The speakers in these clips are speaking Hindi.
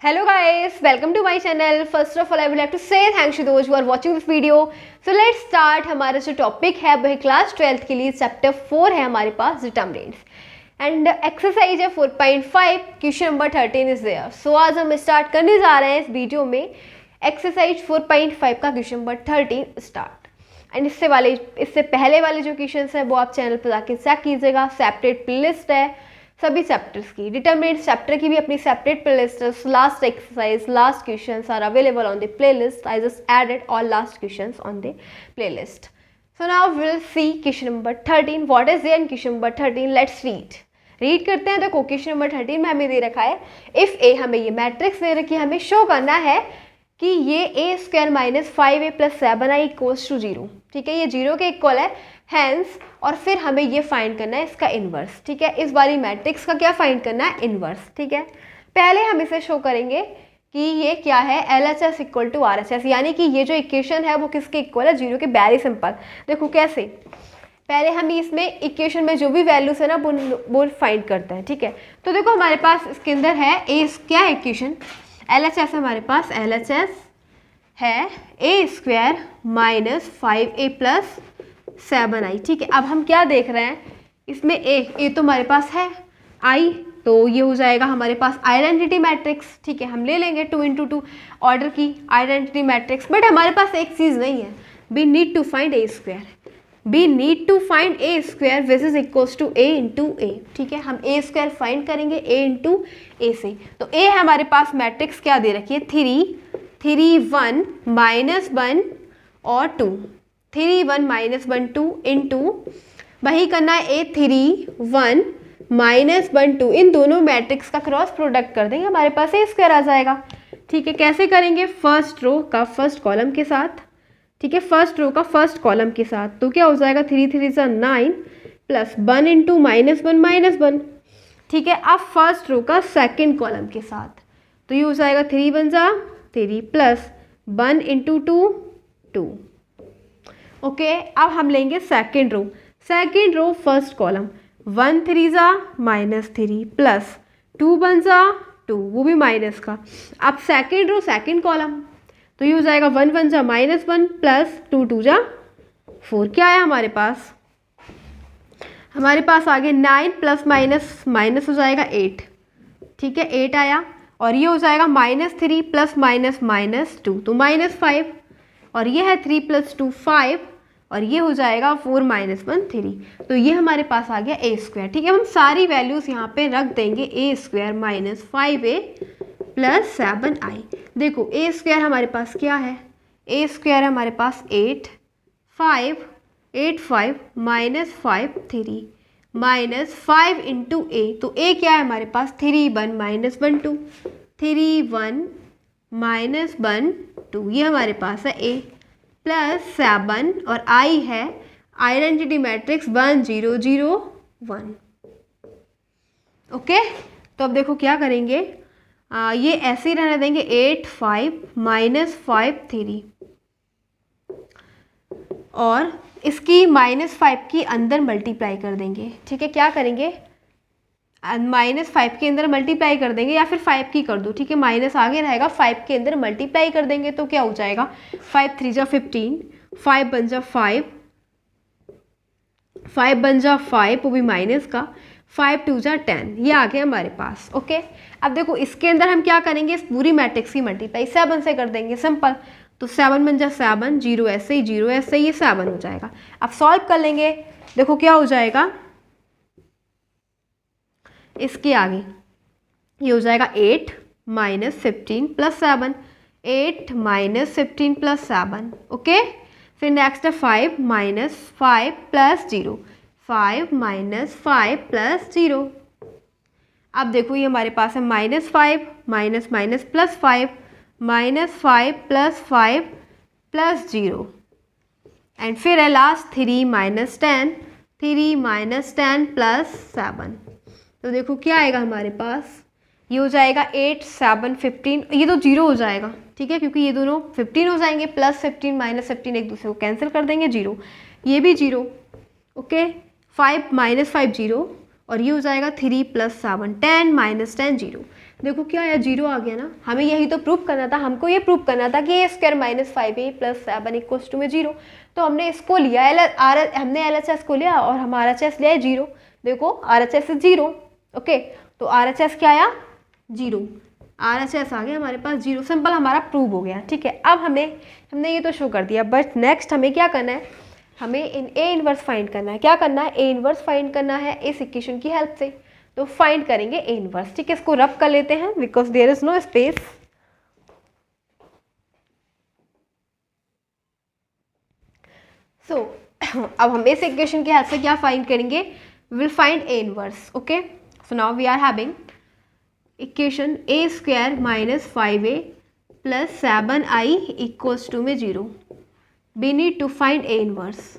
Hello guys, welcome to my channel. First of all, I would like to say thanks to those who are watching this video. So let's start. हमारा जो टॉपिक है वह क्लास 12th के लिए चैप्टर 4 है हमारे पास डिटरमिनेंट्स एंड एक्सरसाइज है 4.5 क्वेश्चन नंबर 13 इज देयर. सो आज हम स्टार्ट करने जा रहे हैं इस वीडियो में एक्सरसाइज 4.5 का क्वेश्चन नंबर 13 स्टार्ट. एंड इससे पहले वाले जो क्वेश्चन है वो आप चैनल पर जाके चेक कीजिएगा. सेपरेट प्लेलिस्ट है सभी चैप्टर्स की. डिटरमिनेंट्स चैप्टर की भी अपनी सेपरेट प्लेलिस्ट है. Last exercise, last questions are available on the playlist. I just added all last questions on the playlist. So now we will see question number 13. What is there in question number 13? Let's read करते हैं. देखो क्वेश्चन नंबर 13 में हमें दे रखा है इफ ए, हमें ये मैट्रिक्स दे रखी है, हमें शो करना है कि ये A square minus 5a plus 7i equals to 0. ठीक है, ये 0 के इक्वल है. हैंस और फिर हमें ये फाइंड करना है इसका इन्वर्स. ठीक है, इस वाली मैट्रिक्स का क्या फाइंड करना है? इन्वर्स. ठीक है, पहले हम इसे शो करेंगे कि ये क्या है, LHS इक्वल टू RHS, यानी कि ये जो इक्वेशन है वो किसके इक्वल है? 0 के. Very simple. देखो कैसे, पहले हम इसमें इक्वेशन में जो भी वैल्यूज है ना वो फाइंड करते हैं. ठीक है, तो देखो हमारे पास इसके अंदर है ए, क्या है इक्वेशन? LHS हमारे पास LHS है A square minus 5a plus 7i. ठीक है, अब हम क्या देख रहे हैं इसमें? ए तो हमारे पास है, आई तो ये हो जाएगा हमारे पास आइडेंटिटी मैट्रिक्स. ठीक है, हम ले लेंगे 2 × 2 ऑर्डर की आइडेंटिटी मैट्रिक्स. बट हमारे पास एक चीज़ नहीं है, we need to find A square. We need to find A square which is equals to A into A. ठीक है, हम ए स्क्वायर फाइंड करेंगे ए इंटू ए से. तो ए है हमारे पास मैट्रिक्स क्या दे रखी है? 3 1 -1 और 2. 3 1 -1 2 इंटू वही करना है ए 3 1 -1 2. इन दोनों मैट्रिक्स का क्रॉस प्रोडक्ट कर देंगे, हमारे पास ए स्क्वायर आ जाएगा. ठीक है, कैसे करेंगे? फर्स्ट रो का फर्स्ट कॉलम के साथ. ठीक है, फर्स्ट रो का फर्स्ट कॉलम के साथ. तो क्या हो जाएगा? 3 3 9 प्लस 1 इंटू -1 -1. ठीक है, अब फर्स्ट रो का सेकेंड कॉलम के साथ. तो ये हो जाएगा 3 1 3 प्लस 1 इंटू 2 2. ओके, अब हम लेंगे second row. Second row first column 1 3 -3 plus 2 1 2, वो भी माइनस का. अब सेकेंड रो सेकेंड कॉलम, तो ये हो जाएगा 1 1 -1 प्लस 2 2 4. क्या है हमारे पास? हमारे पास आगे 9 प्लस माइनस हो जाएगा 8. ठीक है, 8 आया. और ये हो जाएगा -3 प्लस -2 तो -5. और ये है 3 + 2 5. और ये हो जाएगा 4 -1 3. तो ये हमारे पास आ गया ए स्क्वायर. ठीक है, हम सारी वैल्यूज़ यहाँ पे रख देंगे. A square minus 5a plus 7i. देखो ए स्क्वायर हमारे पास क्या है? ए स्क्वायर हमारे पास 8 5 -5 3 -5 इंटू ए. तो ए क्या है हमारे पास? 3 1 -1 2 3 1 -1 2. ये हमारे पास है ए प्लस 7 और आई है आइडेंटिटी मैट्रिक्स 1 0 0 1. ओके, तो अब देखो क्या करेंगे, ये ऐसे ही रहने देंगे. 8 5 -5 3 और इसकी -5 की अंदर मल्टीप्लाई कर देंगे. ठीक है, क्या करेंगे? -5 के अंदर मल्टीप्लाई कर देंगे या फिर 5 की कर दो. ठीक है, माइनस आगे रहेगा, 5 के अंदर मल्टीप्लाई कर देंगे तो क्या हो जाएगा? 5 3 15 5 1 5 5 1 5, वो भी माइनस का. 5 2 10. ये आ गया हमारे पास. ओके, अब देखो इसके अंदर हम क्या करेंगे? इस पूरी मैट्रिक्स की मल्टीप्लाई 7 से कर देंगे. सिंपल. तो 7 1 7, 0 ऐसे ही 0 ऐसे ही, ये 7 हो जाएगा. अब सॉल्व कर लेंगे. देखो क्या हो जाएगा इसके आगे? ये हो जाएगा 8 -15 प्लस 7. 8 -15 प्लस 7. ओके, फिर नेक्स्ट है 5 -5 प्लस 0. 5 -5 प्लस 0. अब देखो ये हमारे पास है -5 minus plus 5 -5 plus 5 plus 0. And फिर है लास्ट 3 -10 प्लस 7. तो देखो क्या आएगा हमारे पास? ये हो जाएगा 8 7 15. ये तो 0 हो जाएगा. ठीक है, क्योंकि ये दोनों 15 हो जाएंगे. +15 -15 एक दूसरे को कैंसिल कर देंगे. 0, ये भी 0. ओके, 5 -5 0 और ये हो जाएगा 3 + 7 10 -10 0. देखो क्या आया, 0 आ गया ना। हमें यही तो प्रूव करना था, हमको ये प्रूव करना था कि A square minus 5a plus 7 equals to में 0। तो हमने इसको लिया हमने LHS को लिया और हम RHS लिया है 0। देखो RHS इज 0, ओके, तो RHS क्या आया, 0। RHS आ गया हमारे पास 0, सिंपल हमारा प्रूव हो गया, ठीक है। अब हमने ये तो शो कर दिया, बट नेक्स्ट हमें क्या करना है, हमें ए इनवर्स फाइंड करना है। क्या करना है, ए इनवर्स फाइंड करना है इस इक्वेशन की हेल्प से। तो फाइंड करेंगे ए इनवर्स, ठीक है। इसको रब कर लेते हैं because there is no space. So अब हम इस इक्वेशन की हेल्प से क्या फाइंड करेंगे, will find A inverse, okay. So now we are having equation A square minus 5a plus 7i equals to में 0। We need to find A inverse,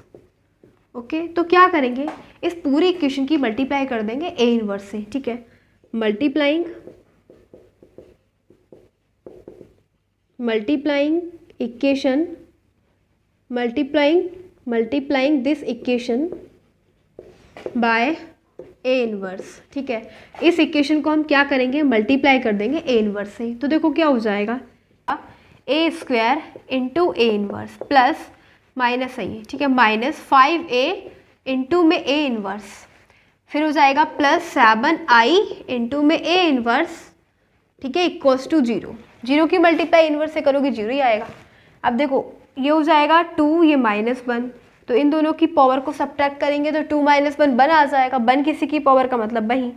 okay. तो क्या करेंगे, इस पूरी इक्वेशन की मल्टीप्लाई कर देंगे ए इनवर्स से, ठीक है। Multiplying equation, multiplying this equation by A inverse, ठीक है। इस इक्वेशन को हम क्या करेंगे, मल्टीप्लाई कर देंगे ए इनवर्स से। तो देखो क्या हो जाएगा, A square into A inverse plus minus है, ठीक है, माइनस 5a इंटू में ए इनवर्स, फिर हो जाएगा प्लस 7i इंटू में ए इनवर्स, ठीक है, इक्वल्स टू 0। 0 की मल्टीप्लाई इनवर्स से करोगे 0 ही आएगा। अब देखो ये हो जाएगा 2, ये -1, तो इन दोनों की पावर को सब्ट्रैक्ट करेंगे तो 2 - 1 1 आ जाएगा। 1 किसी की पावर का मतलब वही।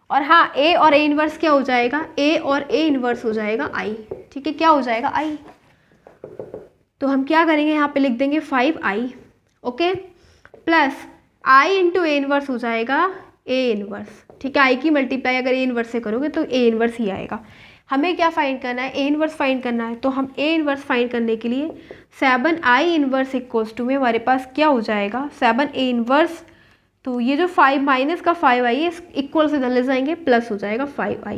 और हाँ, ए और ए इनवर्स क्या हो जाएगा, ए और ए इनवर्स हो जाएगा i, ठीक है, क्या हो जाएगा i। तो हम क्या करेंगे, यहाँ पे लिख देंगे 5i, okay, plus i into A inverse हो जाएगा ए इनवर्स, ठीक है। i की मल्टीप्लाई अगर ए इनवर्स से करोगे तो ए इनवर्स ही आएगा। हमें क्या फाइंड करना है, ए इनवर्स फाइंड करना है। तो हम ए इनवर्स फाइंड करने के लिए 7i इनवर्स इक्वल्स टू में हमारे पास क्या हो जाएगा, 7a इनवर्स, तो ये जो 5 माइनस का 5i है इक्वल से ले जाएंगे, प्लस हो जाएगा 5i,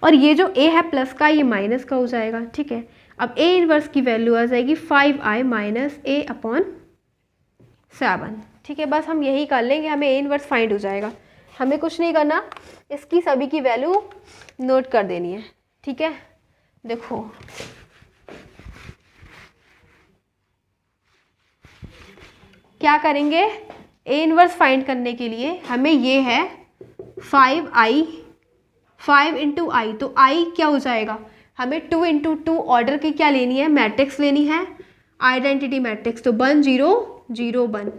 और ये जो a है प्लस का, ये माइनस का हो जाएगा, ठीक है। अब ए इनवर्स की वैल्यू आ जाएगी 5i माइनस a अपॉन 7, ठीक है। बस हम यही कर लेंगे, हमें ए इनवर्स फाइंड हो जाएगा। हमें कुछ नहीं करना, इसकी सभी की वैल्यू नोट कर देनी है, ठीक है। देखो क्या करेंगे, ए इनवर्स फाइंड करने के लिए हमें ये है 5i, 5 इंटू आई, तो i क्या हो जाएगा, हमें 2 इंटू 2 ऑर्डर की क्या लेनी है, मैट्रिक्स लेनी है, आइडेंटिटी मैट्रिक्स। तो 1 0 0 1,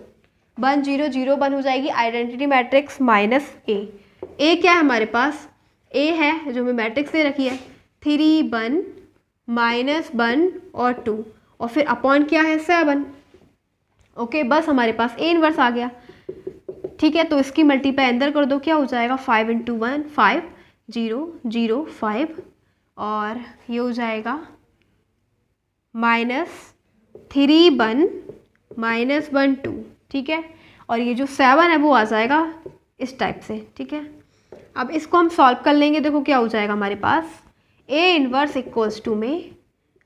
1 0 0 1 हो जाएगी आइडेंटिटी मैट्रिक्स माइनस ए क्या है हमारे पास, ए है जो हमें मैट्रिक्स दे रखी है, 3 1 माइनस 1 और 2, और फिर अपॉन क्या है 7, ओके। बस हमारे पास ए इनवर्स आ गया, ठीक है। तो इसकी मल्टीप्लाई अंदर कर दो, क्या हो जाएगा 5 इंटू 1 5 0 0 5, और ये हो जाएगा -3 1 -1 2, ठीक है। और ये जो 7 है वो आ जाएगा इस टाइप से, ठीक है। अब इसको हम सॉल्व कर लेंगे। देखो क्या हो जाएगा हमारे पास, ए इनवर्स इक्वल्स टू में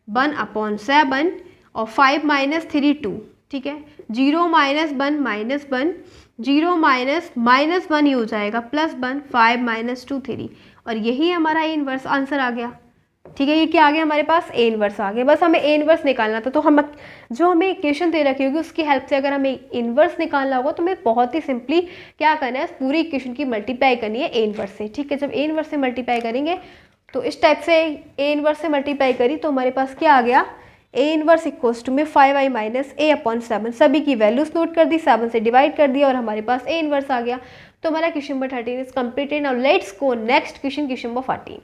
1/7 और 5 - 3 2, ठीक है। 0 - 1 -1, 0 -1 ये हो जाएगा +1, 5 - 2 3, और यही हमारा ए इनवर्स आंसर आ गया, ठीक है। ये क्या आ गया हमारे पास, ए इनवर्स आ गया। बस हमें ए इनवर्स निकालना था। तो हम जो हमें इक्वेशन दे रखी होगी उसकी हेल्प से अगर हमें इनवर्स निकालना होगा तो हमें बहुत ही सिंपली क्या करना है, पूरी इक्वेशन की मल्टीप्लाई करनी है ए इनवर्स से, ठीक है। जब ए इनवर्स से मल्टीप्लाई करेंगे तो इस टाइप से ए इनवर्स से मल्टीप्लाई करी तो हमारे पास क्या आ गया, ए इनवर्स इक्वल्स टू में 5i माइनस a अपॉन 7, सभी की वैल्यूज नोट कर दी, 7 से डिवाइड कर दिया और हमारे पास ए इनवर्स आ गया। तो हमारा question number 13 is completed. Now let's go next question, question number 14।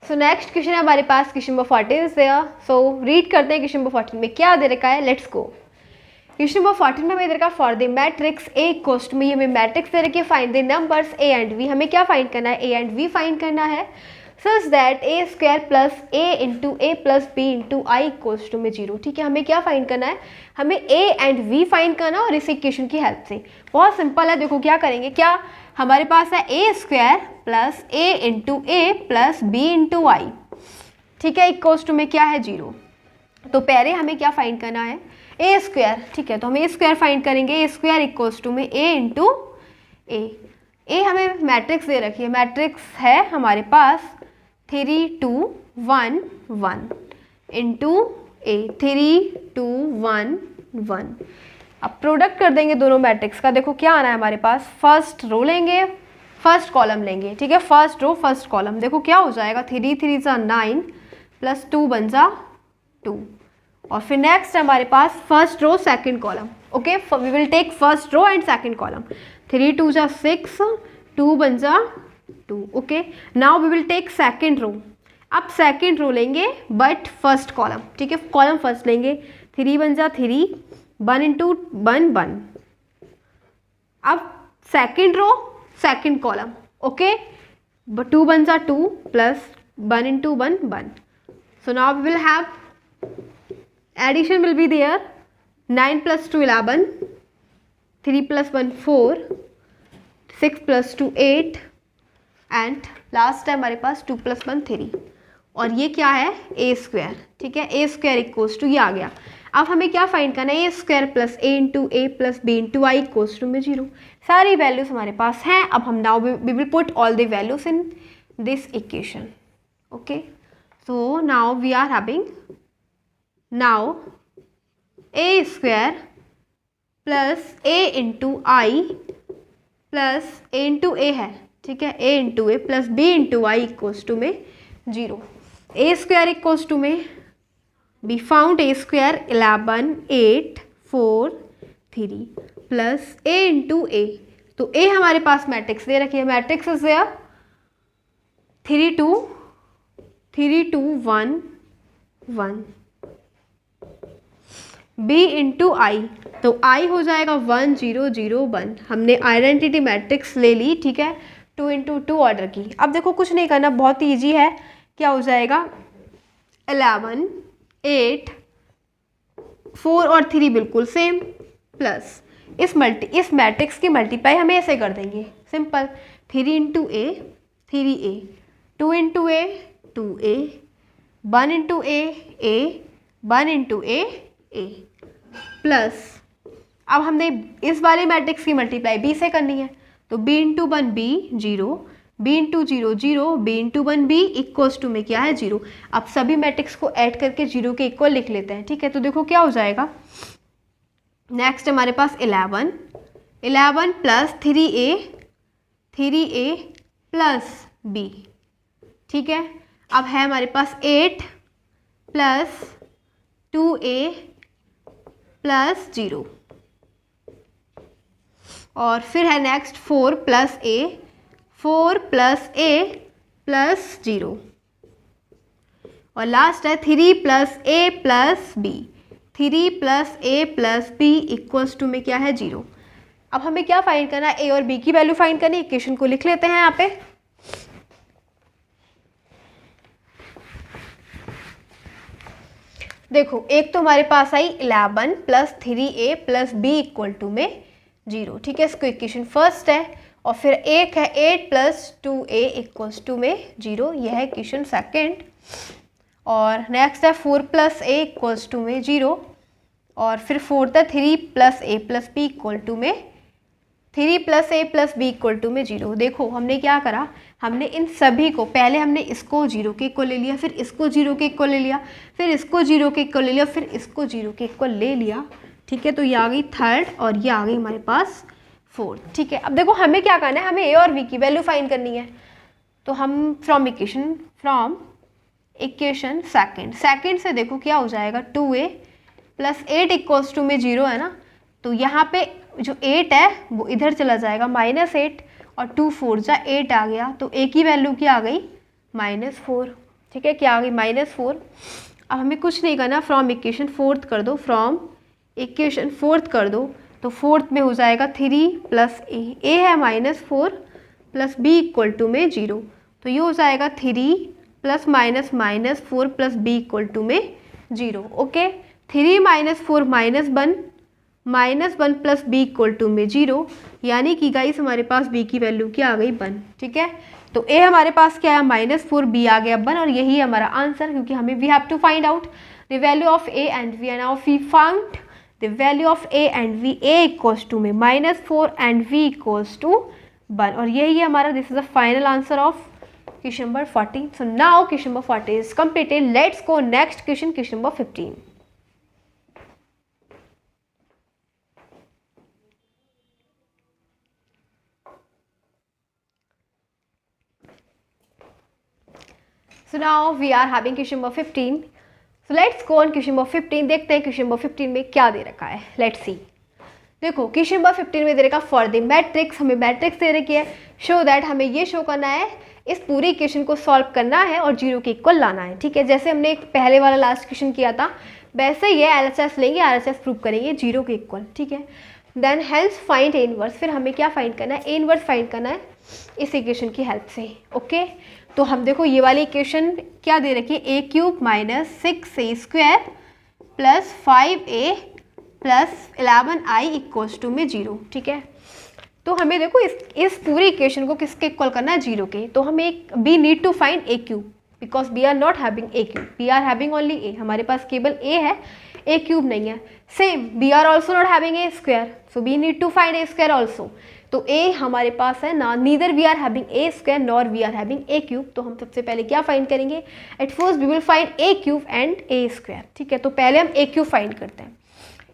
So next question है हमारे पास, question number 14 is there. So read करते हैं क्वेश्चन नंबर 14 में क्या दे रखा है, लेट्स गो। क्वेश्चन नंबर 14 में हमें दे रखा for the matrix A equals to में, हमें मैट्रिक्स दे रखी है, find the numbers A and B. हमें क्या फाइंड करना है, ए एंड वी फाइंड करना है, such that A square plus A into A plus B into I equals to में 0, ठीक है। हमें क्या फाइंड करना है, हमें ए एंड वी फाइंड करना और इस इक्वेशन की हेल्प से। बहुत सिंपल है, देखो क्या करेंगे, क्या हमारे पास है A square plus A into A plus B into आई, ठीक है, इक्वल्स टू में क्या है 0। तो पहले हमें क्या फाइंड करना है, ए स्क्वायर, ठीक है, तो हम ए स्क्वायर फाइंड करेंगे। ए स्क्वायर इक्वल्स टू में ए इंटू ए हमें मैट्रिक्स दे रखी है, मैट्रिक्स है हमारे पास 3 2 1 1 इंटू ए, 3 2 1 1। अब प्रोडक्ट कर देंगे दोनों मैट्रिक्स का, देखो क्या आना है हमारे पास, फर्स्ट रो लेंगे, फर्स्ट कॉलम लेंगे, ठीक है, फर्स्ट रो फर्स्ट कॉलम, देखो क्या हो जाएगा, 3 3 सा 9 प्लस 2 बन जा 2, और फिर नेक्स्ट हमारे पास first row second column, okay, we will take first row and second column, 3 2 जा 6, 2 बन जा 2, okay. Now we will take second row, अब सेकंड रो लेंगे बट फर्स्ट कॉलम, ठीक है, कॉलम फर्स्ट लेंगे, 3 बन जा 3, 1 इंटू 1 1, अब second row second column, okay, 2 बन जा 2 plus 1 into 1 1। So now we will have addition will be there, 9 plus 2 11, 3 plus 1 4, 6 plus 2 8 and last है हमारे पास 2 plus 1 3, और ये क्या है ए स्क्वायर, ठीक है, ए स्क्वायर इक्वल्स टू ये आ गया। अब हमें क्या फाइंड करना है, A square plus A into A plus B into I equals to में 0। सारी वैल्यूज हमारे पास हैं। अब हम now we will put all the values in this equation, okay. So now we are having now a square plus a into I plus a into a है, ठीक है, a into a plus b into I equals to में 0। a square equals to में we found a square 11 8 4 3 plus a into a, तो a हमारे पास मैट्रिक्स दे रखी है, matrix is there 3 2 3 2 1 1, b into I, तो i हो जाएगा 1 0 0 1। हमने आइडेंटिटी मैट्रिक्स ले ली, ठीक है, 2 इंटू 2 ऑर्डर की। अब देखो कुछ नहीं करना, बहुत ही ईजी है, क्या हो जाएगा 11 8 4 और 3 बिल्कुल सेम, प्लस इस मैट्रिक्स की मल्टीप्लाई हमें ऐसे कर देंगे, simple, 3 into A 3a, 2 into A 2a, 1 into A 1 into A plus, अब हमने इस वाले मैट्रिक्स की मल्टीप्लाई b से करनी है, तो b into 1 b 0, b into 0 0, b into 1 b equals to में क्या है 0। अब सभी मैट्रिक्स को ऐड करके 0 के इक्वल लिख लेते हैं, ठीक है, तो देखो क्या हो जाएगा, नेक्स्ट हमारे पास 11 प्लस 3a प्लस b, ठीक है। अब है हमारे पास 8 प्लस 2a प्लस 0, और फिर है नेक्स्ट 4 प्लस a प्लस 0, और लास्ट है 3 plus a plus b, 3 plus a plus b equals to में क्या है 0। अब हमें क्या फाइंड करना है, a और b की वैल्यू फाइंड करनी है। इक्वेशन को लिख लेते हैं यहाँ पे, देखो एक तो हमारे पास I 11 plus 3a plus b equal to में 0, ठीक है, इसको इक्वेशन फर्स्ट है, और फिर एक है 8 प्लस 2a इक्वल्स टू में 0, यह है इक्वेशन सेकेंड, और नेक्स्ट है 4 प्लस a इक्वल्स टू में 0, और फिर फोर्थ है 3 plus a plus b equal to में 3 plus a plus b equal to में 0। देखो हमने क्या करा, हमने इन सभी को, पहले हमने इसको 0 के इक्वल ले लिया, फिर इसको 0 के इक्वल ले लिया, फिर इसको 0 के इक्वल ले लिया, फिर इसको 0 के इक्वल ले लिया, ठीक है, तो ये आ गई थर्ड और ये आ गई हमारे पास फोर्थ, ठीक है। अब देखो हमें क्या करना है, हमें a और b की वैल्यू फाइंड करनी है, तो हम फ्रॉम इक्वेशन सेकेंड से देखो क्या हो जाएगा, 2a प्लस 8 इक्वल्स टू में 0 है ना, तो यहाँ पे जो 8 है वो इधर चला जाएगा -8, और 2 4 जा 8 आ गया, तो a की वैल्यू क्या आ गई -4, ठीक है, क्या आ गई -4। अब हमें कुछ नहीं करना, फ्रॉम इक्वेशन फोर्थ कर दो, तो फोर्थ में हो जाएगा 3 प्लस a है -4 प्लस b इक्वल टू में 0, तो ये हो जाएगा 3 plus -4 plus b equal to में 0, okay. 3 -4 -1 -1 plus B equal to में 0, यानी कि गाइस हमारे पास बी की वैल्यू क्या आ गई 1, ठीक है। तो ए हमारे पास क्या है -4, बी आ गया 1, और यही हमारा आंसर, क्योंकि हमें we have to find out the value of A and B, and now we found the value of A and B. A equals to में -4 एंड वी इक्वल्स टू 1, और यही है हमारा, this is the final answer of question number 14. So now question number 14 is completed. Let's go next question, question number 15. So now we are having question number 15. So let's go on question number 15. देखते हैं question number 15 में क्या दे रखा है. Let's see. देखो क्वेश्चन नंबर 15 में दे रखा फॉर द मैट्रिक्स, हमें मैट्रिक्स दे रखी है. शो दैट, हमें ये शो करना है, इस पूरी इक्वेशन को सॉल्व करना है और 0 के इक्वल लाना है, ठीक है. जैसे हमने एक पहले वाला लास्ट क्वेश्चन किया था वैसे ही है, एलएचएस लेंगे, आरएचएस प्रूव करेंगे 0 के इक्वल, ठीक है. Then help find A inverse, फिर हमें क्या फाइंड करना है, ए इनवर्स फाइंड करना है इस इक्वेशन की हेल्प से. ओके तो हम देखो ये वाली इक्वेशन क्या दे रखी है, a³ - 6a² plus 5a plus 11i equals to में 0, ठीक है. तो हमें देखो इस पूरी इक्वेशन को किसके इक्वल करना है, 0 के. तो हमें we need to find a³ because we are not having a³, we are having only a, हमारे पास केवल a है, a³ नहीं है. Same we are also not having a², so we need to find a² also. तो a हमारे पास है ना, neither we are having a² nor we are having a³. तो हम सबसे पहले क्या फाइंड करेंगे, at first we will find a³ and a², ठीक है. तो पहले हम a³ फाइंड करते हैं,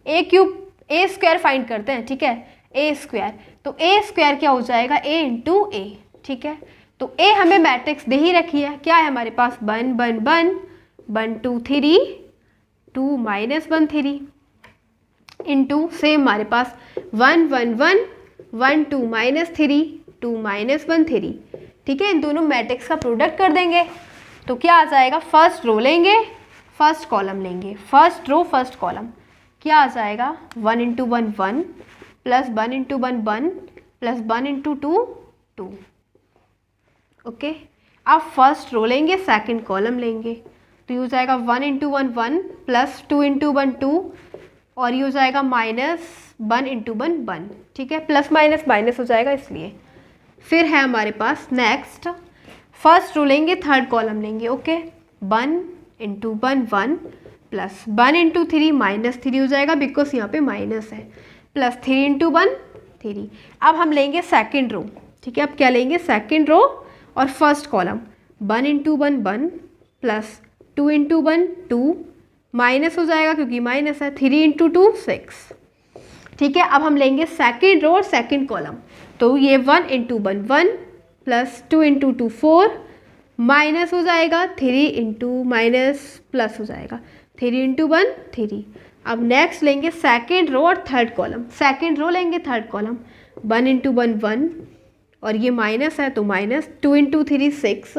a² फाइंड करते हैं, ठीक है, a². तो a² क्या हो जाएगा, a इंटू a, ठीक है. तो a हमें मैट्रिक्स दे ही रखी है, क्या है हमारे पास 1 1 1 1 2 3 2 -1 3 इंटू सेम हमारे पास 1 1 1 1 2 -3 2 -1 3, ठीक है. इन दोनों मैट्रिक्स का प्रोडक्ट कर देंगे तो क्या आ जाएगा, फर्स्ट रो लेंगे फर्स्ट कॉलम लेंगे, फर्स्ट रो फर्स्ट कॉलम क्या आ जाएगा, 1 into 1 1 plus 1 into 1 1 plus 1 into 2 2. Okay अब फर्स्ट रो लेंगे सेकंड कॉलम लेंगे, तो ये हो जाएगा 1 इंटू 1 1 प्लस 2 इंटू 1 2, और ये हो जाएगा -1 इंटू 1 1, ठीक है. प्लस माइनस माइनस हो जाएगा इसलिए. फिर है हमारे पास नेक्स्ट, फर्स्ट रो लेंगे थर्ड कॉलम लेंगे. ओके 1 इंटू 1 1 प्लस 1 इंटू 3 -3 हो जाएगा बिकॉज यहाँ पे माइनस है, प्लस 3 इंटू 1 3. अब हम लेंगे सेकेंड रो, ठीक है. अब क्या लेंगे, सेकेंड रो और first column 1 into 1 1 plus 2 into 1 2, minus हो जाएगा क्योंकि माइनस है, 3 इंटू 2 6, ठीक है. अब हम लेंगे सेकेंड रो और सेकेंड कॉलम, तो ये 1 इंटू 1 1 प्लस 2 इंटू 2 4, माइनस हो जाएगा 3 इंटू माइनस प्लस हो जाएगा 3 इंटू 1 3. अब नेक्स्ट लेंगे सेकेंड रो और थर्ड कॉलम, सेकेंड रो लेंगे थर्ड कॉलम 1 इंटू 1 1, और ये माइनस है तो माइनस 2 इंटू 3 6,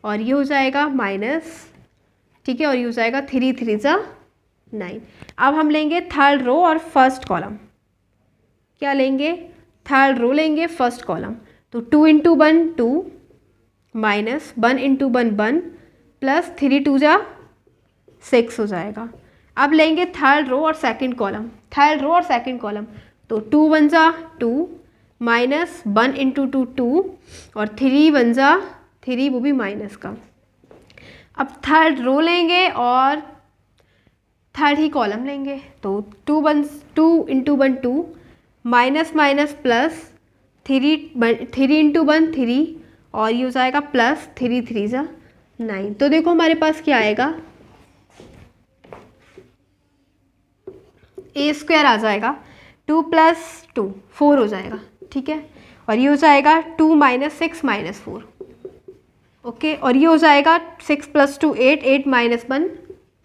और ये हो जाएगा माइनस, ठीक है, और ये हो जाएगा 3 3 जा 9. अब हम लेंगे थर्ड रो और फर्स्ट कॉलम, क्या लेंगे, थर्ड रो लेंगे फर्स्ट कॉलम, तो 2 इंटू 1 2 माइनस 1 इंटू 1 1 प्लस 3 2 जा 6 हो जाएगा. अब लेंगे थर्ड रो और सेकंड कॉलम, थर्ड रो और सेकंड कॉलम, तो 2 1 जा 2 माइनस 1 इंटू 2 2, और 3 1 जा 3, वो भी माइनस का. अब थर्ड रो लेंगे और थर्ड ही कॉलम लेंगे, तो 2 into 1 2 minus minus plus 3 into 1 3, और ये हो जाएगा प्लस 3 3 जा 9. तो देखो हमारे पास क्या आएगा, a² आ जाएगा 2 प्लस 2 4 हो जाएगा, ठीक है. और ये हो जाएगा 2 - 6 - 4, ओके. और ये हो जाएगा 6 प्लस 2 8 8 - 1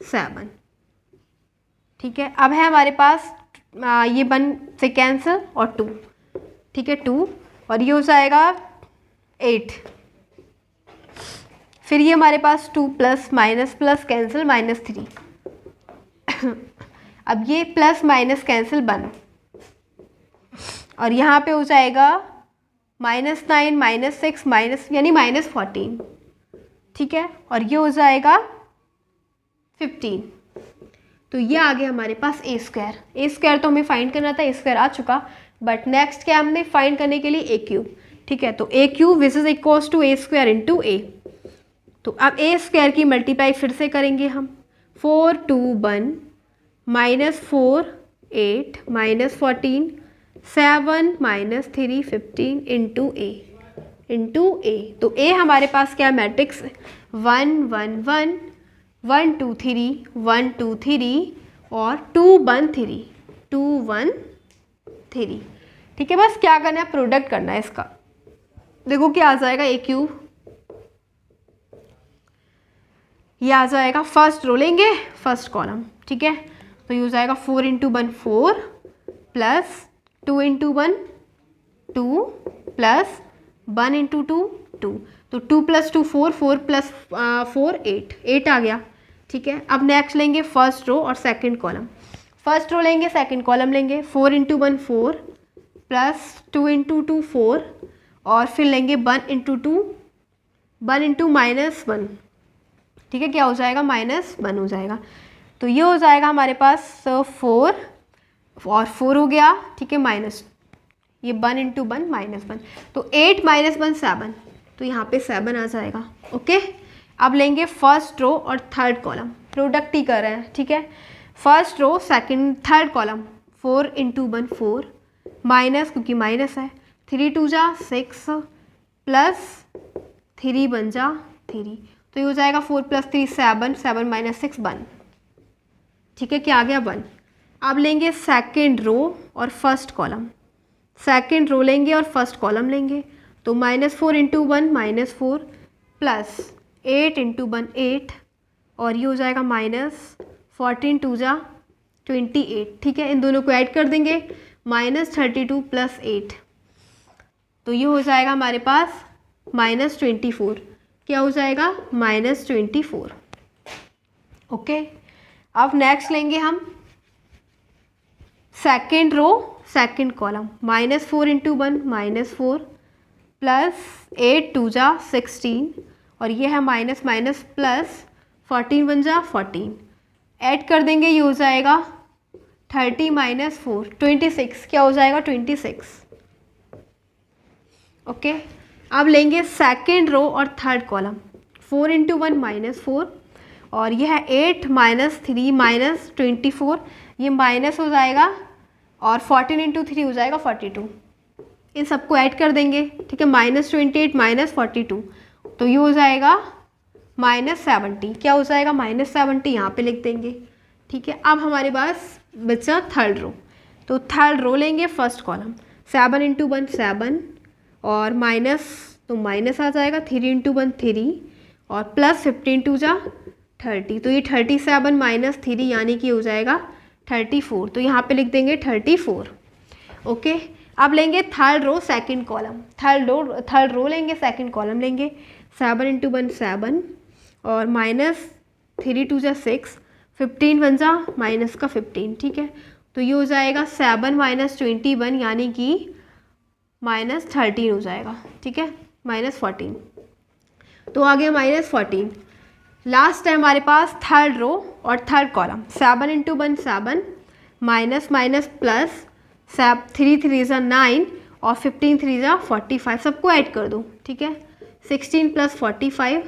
7, ठीक है. अब है हमारे पास ये 1 से कैंसिल और 2, ठीक है 2, और ये हो जाएगा 8. फिर ये हमारे पास 2 प्लस माइनस प्लस कैंसिल -3. अब ये प्लस माइनस कैंसिल 1, और यहाँ पे हो जाएगा -9 -6 माइनस यानी-- ठीक है. और ये हो जाएगा 15. तो ये आ गया हमारे पास ए स्क्वायर। ए स्क्वायर तो हमें फाइंड करना था, ए स्क्वायर आ चुका, बट नेक्स्ट क्या हमने फाइंड करने के लिए ए क्यूब। ठीक है, तो A cube which is equals to A square into A. तो अब ए स्क्वायर की मल्टीप्लाई फिर से करेंगे हम, 4 2 1 -4 8 -14 7 -3 15 इंटू ए। तो ए हमारे पास क्या मैट्रिक्स 1 1 1 1 2 3 1 2 3 और 2 1 3 2 1 3। ठीक है, बस क्या करना है, प्रोडक्ट करना है इसका। देखो क्या आ जाएगा, ए क्यूब, ये आ जाएगा, फर्स्ट रो लेंगे फर्स्ट कॉलम। ठीक है, तो ये हो जाएगा 4 × 1 4 प्लस 2 × 1 2 प्लस 1 × 2 2। तो 2 + 2 4 4 + 4 8 आ गया। ठीक है, अब नेक्स्ट लेंगे फर्स्ट रो और सेकंड कॉलम। फर्स्ट रो लेंगे, सेकंड कॉलम लेंगे, 4 × 1 4 प्लस 2 × 2 4 और फिर लेंगे 1 × 2 1 × -1। ठीक है, क्या हो जाएगा, -1 हो जाएगा। तो ये हो जाएगा हमारे पास 4 और 4 हो गया। ठीक है, माइनस ये 1 × 1 -1, तो 8 -1 7, तो यहाँ पे 7 आ जाएगा। ओके, अब लेंगे फर्स्ट रो और थर्ड कॉलम, प्रोडक्ट ही कर रहे हैं। ठीक है, first row second third column, 4 × 1 4 minus, क्योंकि माइनस है, 3 2 जा 6 प्लस 3 1 जा 3, तो ये हो जाएगा 4 + 3 7 7 - 6 1। ठीक है, क्या आ गया 1। अब लेंगे सेकंड रो और फर्स्ट कॉलम, सेकंड रो लेंगे और फर्स्ट कॉलम लेंगे, तो -4 × 1 -4 प्लस 8 × 1 8 और ये हो जाएगा -14 2 जा 28। ठीक है, इन दोनों को ऐड कर देंगे, -32 + 8, तो ये हो जाएगा हमारे पास -24। क्या हो जाएगा, -24। ओके, अब नेक्स्ट लेंगे हम second row second column, -4 × 1 -4 plus 8 2 जा 16 और ये है माइनस माइनस प्लस 14 1 जा 14, ऐड कर देंगे, ये हो जाएगा 30 - 4 26। क्या हो जाएगा, 26। ओके, अब लेंगे सेकेंड रो और थर्ड कॉलम, 4 × 1 -4 और यह है 8 - 3 - 24, ये माइनस हो जाएगा और 14 × 3 हो जाएगा 42। इन सबको ऐड कर देंगे। ठीक है, -28 - 42, तो ये हो जाएगा -70। क्या हो जाएगा, -70, यहाँ पे लिख देंगे। ठीक है, अब हमारे पास बचा थर्ड रो, तो थर्ड रो लेंगे फर्स्ट कॉलम, 7 × 1 7 और माइनस, तो माइनस आ जाएगा, 3 × 1 3 और प्लस 15 2 जा 30, तो ये 37 - 3 यानी कि हो जाएगा 34, तो यहाँ पे लिख देंगे 34। ओके, अब लेंगे third row second column, third row लेंगे सेकंड कॉलम लेंगे, 7 × 1 7 और -3 2 जा 6 15 1 जा माइनस का 15। ठीक है, तो ये हो जाएगा 7 - 21 यानी कि -13 हो जाएगा। ठीक है, -14, तो आ गया -14। लास्ट है हमारे पास थर्ड रो और third column, 7 × 1 7 minus minus plus 3 3 जा 9 और 15 3 जा 45, सबको ऐड कर दो। ठीक है, 16 + 45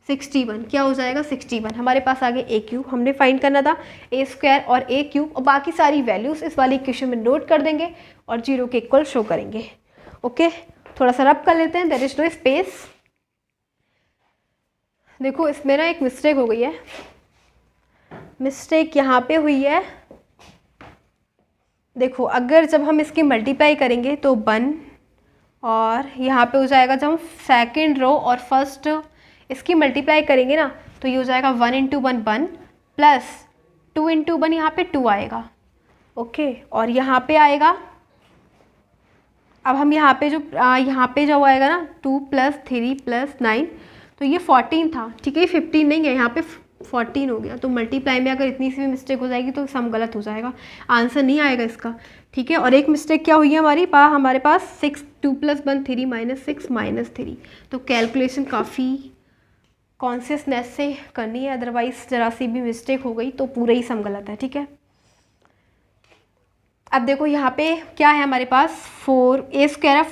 61। क्या हो जाएगा, 61। हमारे पास आगे ए क्यूब, हमने फाइंड करना था ए स्क्वायर और ए क्यूब, और बाकी सारी वैल्यूज़ इस वाली इक्वेशन में नोट कर देंगे और 0 के इक्वल शो करेंगे। ओके, थोड़ा सा रब कर लेते हैं, देयर इज नो स्पेस। देखो इसमें ना एक मिस्टेक हो गई है, मिस्टेक यहाँ पे हुई है। देखो अगर जब हम इसकी मल्टीप्लाई करेंगे तो 1 और यहाँ पे हो जाएगा, जब हम सेकेंड रो और फर्स्ट इसकी मल्टीप्लाई करेंगे ना तो ये हो जाएगा 1 × 1 1 प्लस 2 × 1, यहाँ पे 2 आएगा। ओके, और यहाँ पे आएगा, अब हम यहाँ पे जो आएगा ना 2 + 3 + 9, तो ये 14 था। ठीक है, 15 नहीं है, यहाँ पे 14 हो गया। तो मल्टीप्लाई में अगर इतनी सी भी मिस्टेक हो जाएगी तो सम गलत हो जाएगा, आंसर नहीं आएगा इसका। ठीक है, और एक मिस्टेक क्या हुई है हमारे पास 6 2 + 1 3 - 6 - 3, तो कैलकुलेशन काफ़ी कॉन्शियसनेस से करनी है, अदरवाइज ज़रा सी भी मिस्टेक हो गई तो पूरा ही सम गलत है, ठीक है। अब देखो यहाँ पे क्या है हमारे पास, 4 ए स्क्वायर है,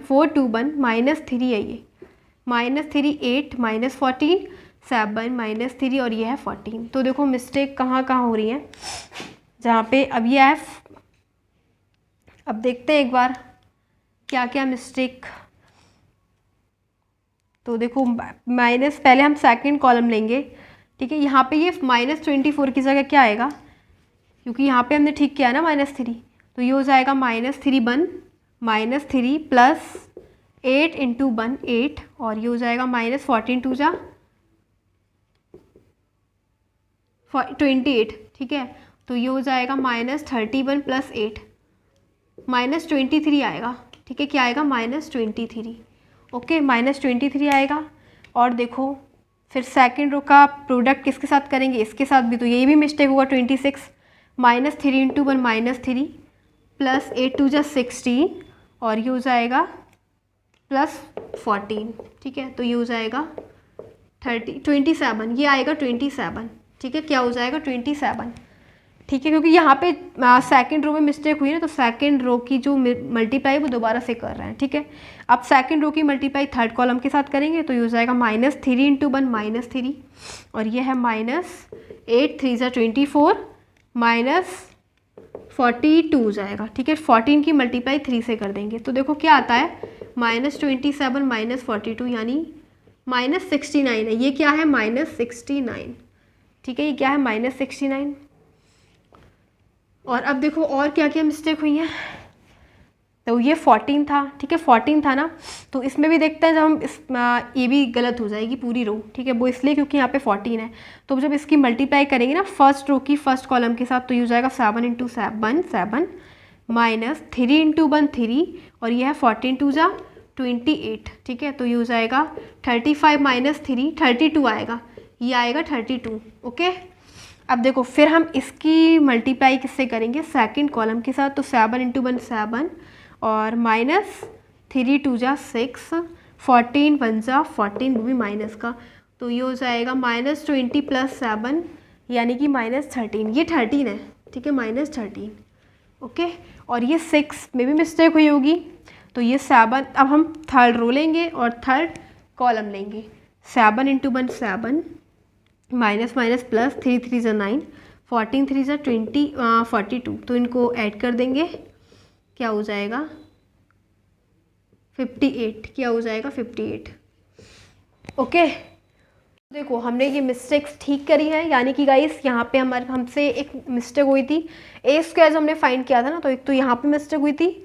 4 माइनस 3 है, ये -3 8 -14 7 -3 और ये है 14। तो देखो मिस्टेक कहाँ कहाँ हो रही है, जहाँ पे अब ये है। अब देखते हैं एक बार क्या क्या मिस्टेक। तो देखो माइनस, पहले हम सेकंड कॉलम लेंगे, ठीक है। यहाँ पे ये -24 की जगह क्या आएगा, क्योंकि यहाँ पे हमने ठीक किया ना -3, तो ये हो जाएगा -3 -3 प्लस 8 इंटू 1 8 और ये हो जाएगा -14 2 जा 28, ठीक है। तो ये हो जाएगा -31 प्लस 8 -23 आएगा, ठीक है। क्या आएगा, -23, ओके, -23 आएगा। और देखो फिर सेकंड रो का प्रोडक्ट किसके साथ करेंगे, इसके साथ भी, तो यही भी मिस्टेक होगा। 26 -3 इंटू 1 -3 प्लस 8 2 जा 16 और ये हो जाएगा +14, ठीक है। तो ये हो जाएगा 27, ये आएगा 27, ठीक है। क्या हो जाएगा, 27, ठीक है। क्योंकि यहाँ पे सेकंड रो में मिस्टेक हुई ना, तो सेकंड रो की जो मल्टीप्लाई वो दोबारा से कर रहे हैं, ठीक है। अब सेकंड रो की मल्टीप्लाई थर्ड कॉलम के साथ करेंगे, तो ये हो जाएगा -3 इंटू 1 -3 और ये है -8 3 जा 24 -42 हो जाएगा, ठीक है। 14 की मल्टीप्लाई 3 से कर देंगे, तो देखो क्या आता है, -27 -42 यानी -69 है। ये क्या है, -69, ठीक है। ये क्या है, -69। और अब देखो और क्या क्या मिस्टेक हुई है। तो ये 14 था, ठीक है, 14 था ना, तो इसमें भी देखते हैं जब हम इस ये भी गलत हो जाएगी पूरी रो, ठीक है। वो इसलिए क्योंकि यहाँ पे 14 है, तो जब इसकी मल्टीप्लाई करेंगे ना फर्स्ट रो की फर्स्ट कॉलम के साथ, तो ये हो जाएगा 7 इंटू 7 7 -3 इंटू 1 3 और ये है 14 2 जा 28, ठीक है। तो ये हो जाएगा 35 -3 32 आएगा, ये आएगा 32, ओके। अब देखो फिर हम इसकी मल्टीप्लाई किससे करेंगे, सेकंड कॉलम के साथ, तो 7 इंटू 1 7 और -3 2 जा 6 14 1 जा 14, वो भी माइनस का, तो ये हो जाएगा -20 प्लस 7 यानी कि -13, ये 13 है, ठीक है, -13, ओके। और ये 6 में भी मिस्टेक हुई होगी, तो ये 7, अब हम थर्ड रो लेंगे और थर्ड कॉलम लेंगे। 7 इंटू 1 7 माइनस प्लस 3 3 जा 9 14 3 जा 42, तो इनको ऐड कर देंगे, क्या हो जाएगा 58, क्या हो जाएगा 58, ओके। देखो हमने ये मिस्टेक्स ठीक करी है, यानी कि गाइस यहाँ पे हमसे एक मिस्टेक हुई थी, ए स्क्वायर जो हमने फाइंड किया था ना, तो एक तो यहाँ पे मिस्टेक हुई थी,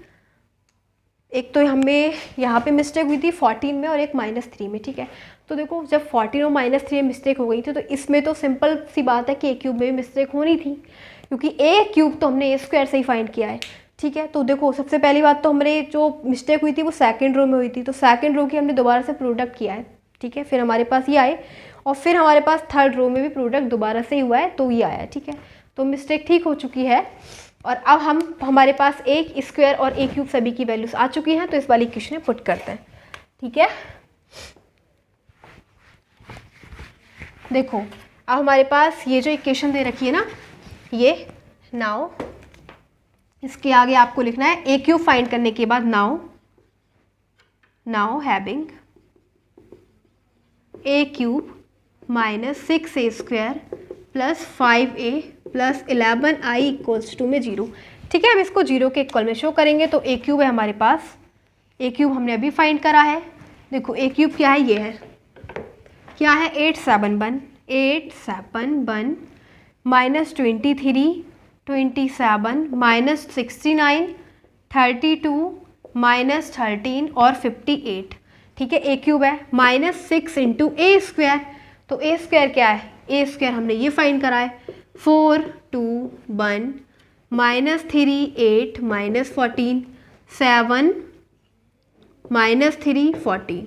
एक तो हमें यहाँ पे मिस्टेक हुई थी 14 में और एक -3 में, ठीक है। तो देखो जब 14 और -3 में मिस्टेक हो गई थी, तो इसमें तो सिंपल सी बात है कि ए क्यूब में भी मिस्टेक होनी थी, क्योंकि ए क्यूब तो हमने ए स्क्वायर से ही फाइंड किया है, ठीक है। तो देखो सबसे पहली बात तो हमारे जो मिस्टेक हुई थी वो सेकंड रो में हुई थी, तो सेकंड रो की हमने दोबारा से प्रोडक्ट किया है, ठीक है। फिर हमारे पास ये आए और फिर हमारे पास थर्ड रो में भी प्रोडक्ट दोबारा से ही हुआ है, तो ये आया, ठीक है। तो मिस्टेक ठीक हो चुकी है और अब हमारे पास एक स्क्वायर और ए क्यूब सभी की वैल्यूज आ चुकी हैं, तो इस वाली इक्वेशन में पुट करते हैं, ठीक है। देखो अब हमारे पास ये जो इक्वेशन दे रखी है ना, ये नाउ इसके आगे आपको लिखना है ए क्यूब फाइंड करने के बाद now having a cube -6a square plus 5a plus 11i equals to में 0, ठीक है। अब इसको 0 के इक्वल में शो करेंगे, तो ए क्यूब है हमारे पास, ए क्यूब हमने अभी फाइंड करा है। देखो ए क्यूब क्या है, ये है, क्या है 8 7 1 -23 27 -69 32 -13 और 58, ठीक है। ए क्यूब है -6 इंटू ए स्क्वायर, तो ए स्क्वायर क्या है, ए स्क्वायर हमने ये फाइंड करा है 4 2 1 -3 8 -14 7 -3 14,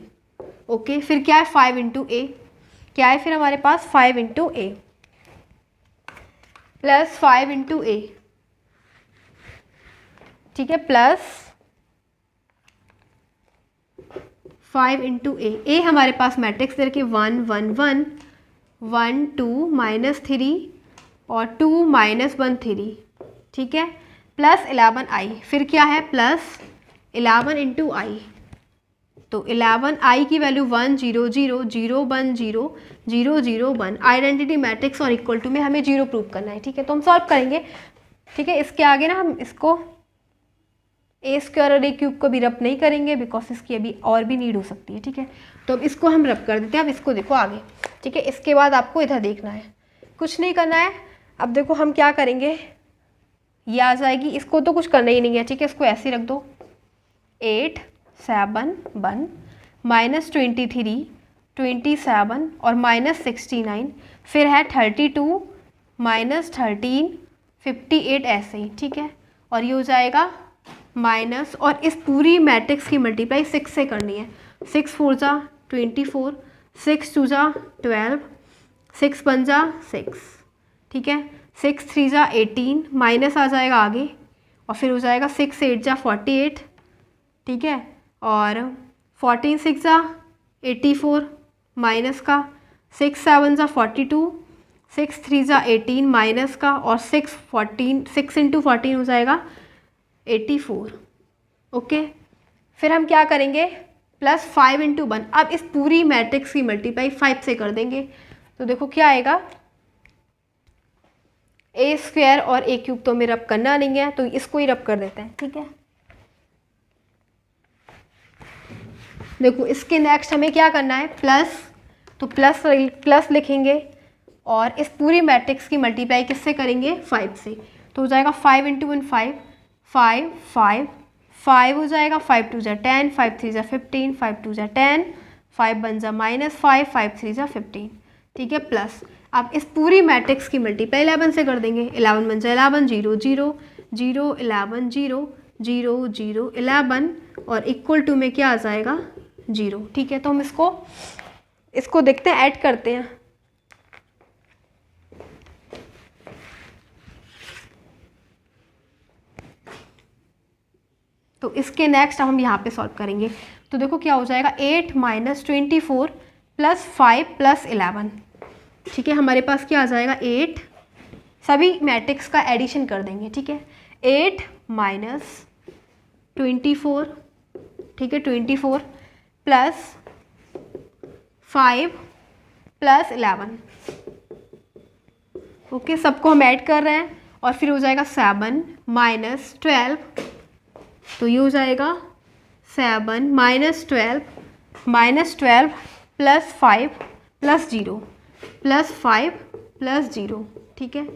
ओके। फिर क्या है 5 इंटू ए, क्या है फिर हमारे पास 5 into A plus 5 into A, ठीक है, प्लस 5 इंटू ए हमारे पास मैट्रिक्स दे रखे 1 1 1 1 2 -3 और 2 -1 3, ठीक है, प्लस 11 आई, फिर क्या है प्लस 11 इंटू आई, तो 11 आई की वैल्यू 1 0 0 0 1 0 0 0 1, आइडेंटिटी मैट्रिक्स और इक्वल टू में हमें 0 प्रूव करना है, ठीक है, तो हम सॉल्व करेंगे, ठीक है। इसके आगे ना हम इसको ए स्क्वायर और ए क्यूब को भी रब नहीं करेंगे बिकॉज इसकी अभी और भी नीड हो सकती है, ठीक है, तो अब इसको हम रब कर देते हैं। अब इसको देखो आगे, ठीक है, इसके बाद आपको इधर देखना है, कुछ नहीं करना है। अब देखो हम क्या करेंगे, ये आ जाएगी, इसको तो कुछ करना ही नहीं है, ठीक है, इसको ऐसे रख दो, 8 7 1 -23 27 और -69, फिर है 32 -13 58 ऐसे ही, ठीक है, और ये हो जाएगा माइनस, और इस पूरी मैट्रिक्स की मल्टीप्लाई 6 से करनी है, 6 4 जा 24, 6 2 जा 12, 6 1 जा 6, ठीक है, 6 3 जा 18, माइनस आ जाएगा आगे, और फिर हो जाएगा 6 8 जा 48, ठीक है, और 14 6 जा 84 माइनस का, 6 7 जा 42, 6 3 जा 18 माइनस का, और 6 इंटू 14 हो जाएगा 84, ओके। फिर हम क्या करेंगे, प्लस 5 इंटू 1, अब इस पूरी मैट्रिक्स की मल्टीप्लाई 5 से कर देंगे, तो देखो क्या आएगा, ए स्क्वायर और ए क्यूब तो हमें रब करना नहीं है, तो इसको ही रब कर देते हैं, ठीक है। देखो इसके नेक्स्ट हमें क्या करना है, प्लस, तो प्लस लिखेंगे, और इस पूरी मैट्रिक्स की मल्टीप्लाई किससे करेंगे, 5 से, तो हो जाएगा 5 इंटू 1 5 5 5 5 हो जाएगा, 5 2 जा 10, 5 3 जा 15, 5 2 जा 10, 5 1 जा -5, 5 3 जा 15, ठीक है, प्लस, अब इस पूरी मैट्रिक्स की मल्टीप्लाई 11 से कर देंगे, 11 1 जा 11 0 0 0 11 0 0 0 11, और इक्वल टू में क्या आ जाएगा 0, ठीक है, तो हम इसको देखते हैं, ऐड करते हैं, तो इसके नेक्स्ट हम यहाँ पे सॉल्व करेंगे, तो देखो क्या हो जाएगा, 8 -24 प्लस 5 प्लस 11, ठीक है, हमारे पास क्या आ जाएगा 8, सभी मैट्रिक्स का एडिशन कर देंगे, ठीक है, 8 -24, ठीक है, 24 प्लस 5 प्लस 11, ओके, सबको हम ऐड कर रहे हैं, और फिर हो जाएगा 7 -12, तो ये हो जाएगा 7 -12 प्लस 5 प्लस 0 प्लस 5 प्लस 0, ठीक है।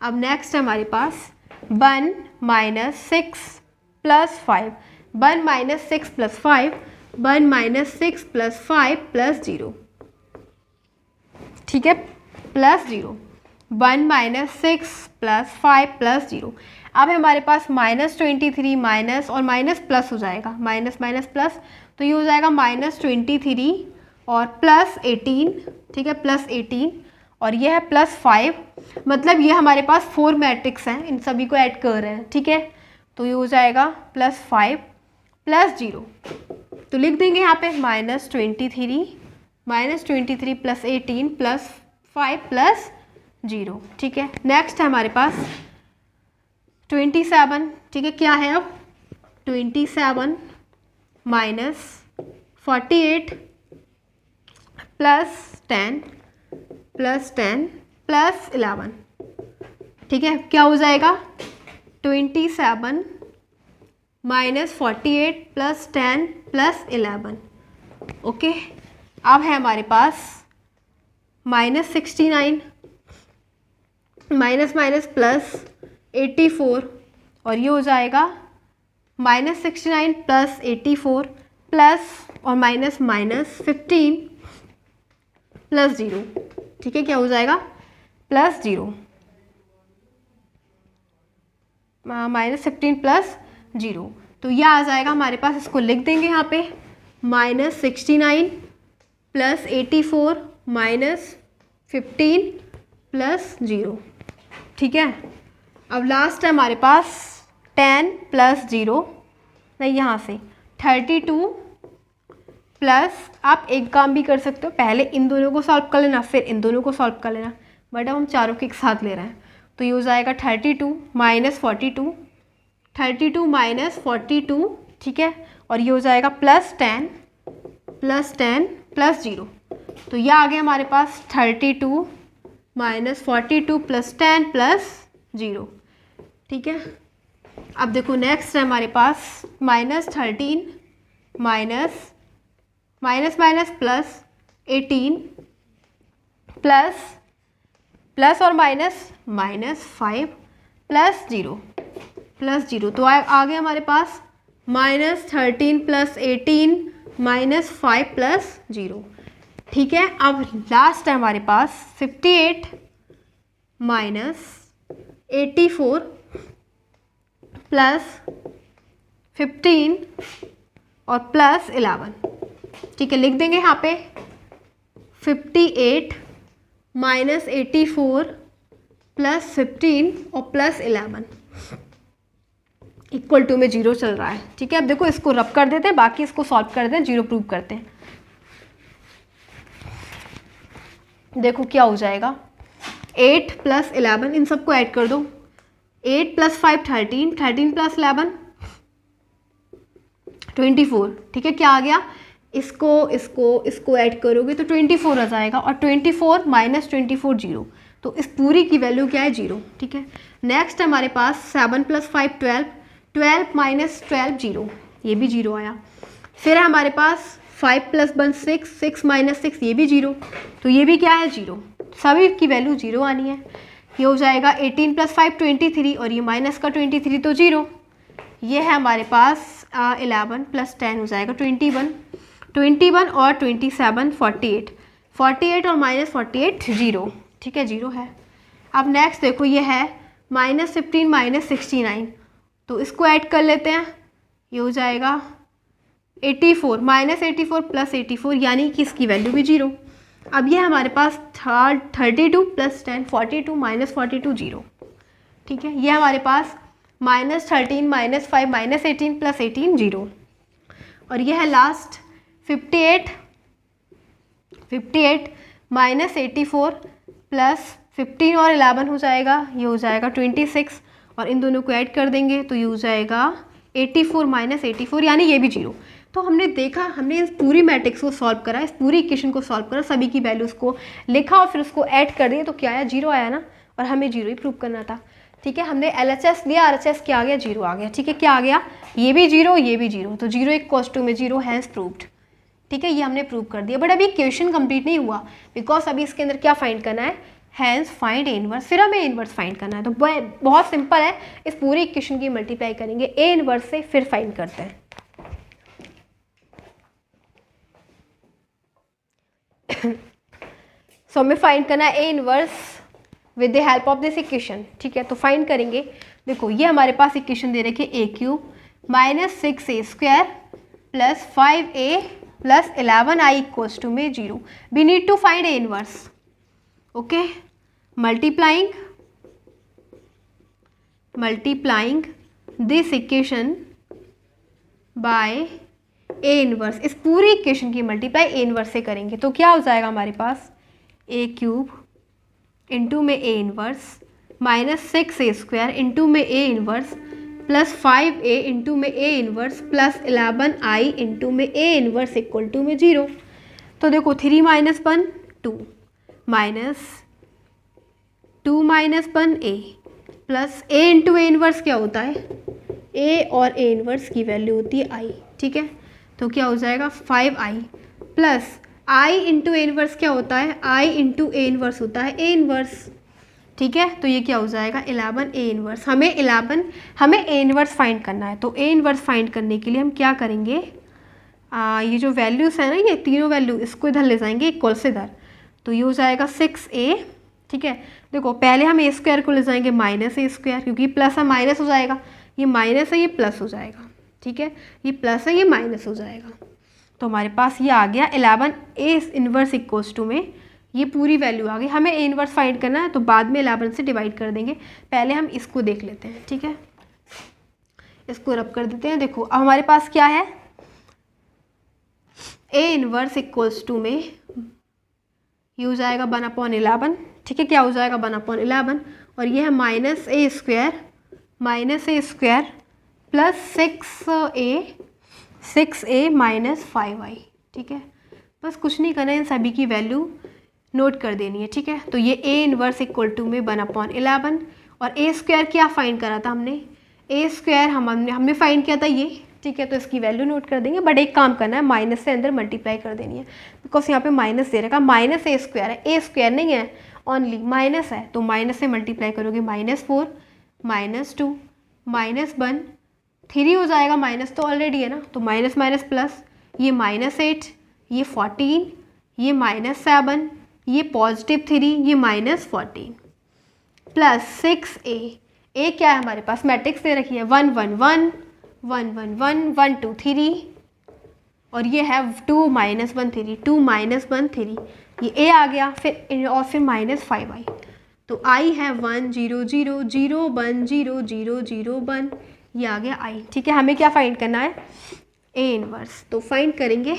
अब नेक्स्ट हमारे पास 1 -6 प्लस 5, 1 -6 प्लस 5, 1 -6 प्लस 5 प्लस 0, ठीक है, प्लस 0, 1 -6 प्लस 5 प्लस 0। अब हमारे पास -23 माइनस और माइनस प्लस हो जाएगा, माइनस माइनस प्लस, तो ये हो जाएगा -23 और प्लस 18, ठीक है, प्लस 18, और ये है प्लस 5, मतलब ये हमारे पास 4 मैट्रिक्स हैं, इन सभी को ऐड कर रहे हैं, ठीक है, तो ये हो जाएगा +5 प्लस 0, तो लिख देंगे यहाँ पे -23 प्लस 18 प्लस 5 प्लस 0, ठीक है। नेक्स्ट है हमारे पास 27, ठीक है, क्या है अब 27 माइनस 48 प्लस 10 प्लस 11, ठीक है, क्या हो जाएगा 27 माइनस 48 प्लस 10 प्लस 11, ओके। अब है हमारे पास -69 माइनस माइनस प्लस 84, और ये हो जाएगा -69 प्लस 84 प्लस और माइनस माइनस 15 प्लस 0, ठीक है, क्या हो जाएगा +0 -15 प्लस 0, तो यह आ जाएगा हमारे पास, इसको लिख देंगे यहाँ पे -69 प्लस 84 माइनस 15 प्लस 0, ठीक है। अब लास्ट है हमारे पास 10 प्लस 0, नहीं यहाँ से 32 प्लस आप एक काम भी कर सकते हो, पहले इन दोनों को सॉल्व कर लेना फिर इन दोनों को सॉल्व कर लेना, बट अब हम चारों के एक साथ ले रहे हैं तो ये हो जाएगा 32 माइनस 42, 32 माइनस 42, ठीक है, और ये हो जाएगा प्लस 10 प्लस 10 प्लस 0, तो यह आ गया हमारे पास 32 माइनस 42 प्लस 10 प्लस 0, ठीक है। अब देखो नेक्स्ट है हमारे पास minus 13 minus minus minus plus 18 plus plus और माइनस माइनस 5 प्लस 0 तो आ गया हमारे पास माइनस 13 प्लस 18 माइनस 5 प्लस 0, ठीक है। अब लास्ट है हमारे पास 58 माइनस 84 प्लस 15 और प्लस 11, ठीक है, लिख देंगे यहाँ पे 58 माइनस 84 प्लस 15 और प्लस 11 इक्वल टू में 0 चल रहा है, ठीक है। अब देखो इसको रब कर देते हैं, बाकी इसको सॉल्व कर देते हैं, 0 प्रूव करते हैं। देखो क्या हो जाएगा, 8 प्लस 11, इन सबको ऐड कर दो, 8 प्लस 5 13, 13 प्लस 11 24, ठीक है। क्या आ गया, इसको ऐड करोगे तो 24 आ जाएगा, और 24 माइनस 24 0, तो इस पूरी की वैल्यू क्या है 0, ठीक है। नेक्स्ट हमारे पास 7 प्लस 5 12, 12 माइनस 12 0, ये भी 0 आया। फिर है हमारे पास 5 प्लस 1 6, 6 माइनस 6, ये भी 0, तो ये भी क्या है 0, सभी की वैल्यू 0 आनी है। ये हो जाएगा 18 प्लस 5 23, और ये माइनस का 23 तो 0। ये है हमारे पास 11 प्लस 10 हो जाएगा 21, 21 और 27 48, 48 और माइनस 48 0, ठीक है, 0 है। अब नेक्स्ट देखो ये है माइनस 15 माइनस 69, तो इसको ऐड कर लेते हैं, ये हो जाएगा 84 माइनस 84 प्लस 84, यानी कि इसकी वैल्यू भी 0। अब ये हमारे पास 32 प्लस 10 42 माइनस 42 0, ठीक है। ये हमारे पास माइनस 13 माइनस 5 माइनस 18 प्लस 18 0, और ये है लास्ट 58 माइनस 84 प्लस 15 और 11 हो जाएगा, ये हो जाएगा 26, और इन दोनों को ऐड कर देंगे तो ये हो जाएगा 84 माइनस 84, यानी ये भी 0। तो हमने देखा, हमने इस पूरी मैट्रिक्स को सॉल्व करा, इस पूरी इक्वेशन को सॉल्व करा, सभी की वैल्यूज़ को लिखा और फिर उसको ऐड कर दिए, तो क्या आया 0 आया ना, और हमें 0 ही प्रूव करना था, ठीक है। हमने LHS लिया, RHS क्या आ गया 0 आ गया, ठीक है। क्या आ गया, ये भी 0 ये भी 0, तो 0 इक्वल्स टू में 0 हैंस प्रूव्ड, ठीक है, ये हमने प्रूव कर दिया। बट अभी क्वेश्चन कंप्लीट नहीं हुआ, बिकॉज अभी इसके अंदर क्या फाइंड करना है, हैंस फाइंड ए इनवर्स, फिर हमें इनवर्स फाइंड करना है। तो बहुत सिंपल है, इस पूरी इक्वेशन की मल्टीप्लाई करेंगे ए इनवर्स से, फिर फाइंड करते हैं। सो हमें फाइंड करना है A inverse with the help of this equation, ठीक है। तो फाइंड करेंगे, देखो ये हमारे पास इक्वेशन दे रखी है A cube minus 6a square plus 5a plus 11i equals to में 0। We need to find A inverse, okay. Multiplying this equation by A inverse, इस पूरी इक्वेशन की मल्टीप्लाई ए इनवर्स से करेंगे तो क्या हो जाएगा हमारे पास, ए क्यूब इंटू में A inverse minus 6a square into में ए इनवर्स प्लस 5a इंटू में ए इनवर्स प्लस 11i इंटू में ए इनवर्स इक्वल टू में 0। तो देखो 3 minus 1 2 minus 2 minus 1a plus a into A inverse क्या होता है, a और ए इनवर्स की वैल्यू होती है i, ठीक है। तो क्या हो जाएगा 5i plus i into A inverse क्या होता है, i इंटू ए इनवर्स होता है ए इनवर्स, ठीक है। तो ये क्या हो जाएगा 11 ए इनवर्स। हमें ए इनवर्स फाइंड करना है, तो ए इनवर्स फाइंड करने के लिए हम क्या करेंगे, ये जो वैल्यूज़ है ना, ये तीनों वैल्यू इसको इधर ले जाएंगे इक्वल से इधर, तो ये हो जाएगा 6a, ठीक है। देखो पहले हम ए स्क्वायर को ले जाएंगे माइनस ए स्क्वायर, क्योंकि प्लस है माइनस हो जाएगा, ये माइनस है ये प्लस हो जाएगा, ठीक है, ये प्लस है ये माइनस हो जाएगा। तो हमारे पास ये आ गया 11 ए इनवर्स इक्वल्स टू में ये पूरी वैल्यू आ गई। हमें ए इनवर्स फाइंड करना है, तो बाद में 11 से डिवाइड कर देंगे, पहले हम इसको देख लेते हैं, ठीक है। इसको रब कर देते हैं। देखो अब हमारे पास क्या है, ए इनवर्स इक्वल्स टू में ये हो जाएगा 1/11, ठीक है, क्या हो जाएगा 1/11, और ये है -a² plus 6a minus 5i, ठीक है। बस कुछ नहीं करना है, इन सभी की वैल्यू नोट कर देनी है, ठीक है। तो ये a इनवर्स इक्वल टू में 1/11, और a² क्या फाइंड करा था हमने, a² हमने फाइंड किया था ये, ठीक है। तो इसकी वैल्यू नोट कर देंगे, बट एक काम करना है, माइनस से अंदर मल्टीप्लाई कर देनी है, बिकॉज यहाँ पे माइनस दे रखा, -a² है, a² नहीं है, ओनली माइनस है, तो माइनस से मल्टीप्लाई करोगे -4 -2 -1 3 हो जाएगा, माइनस तो ऑलरेडी है ना, तो माइनस माइनस प्लस, ये -8, ये 14, ये -7, ये +3, ये -14 प्लस 6a क्या है हमारे पास, मैट्रिक्स दे रखी है 1 1 1 1 1 1 1 2 3, और ये है 2 -1 3 2 -1 3, ये a आ गया, फिर और फिर -5i, तो i है 1 0 0 0 1 0 0 0 1, ये आ गया i, ठीक है। हमें क्या फाइंड करना है, a इनवर्स, तो फाइंड करेंगे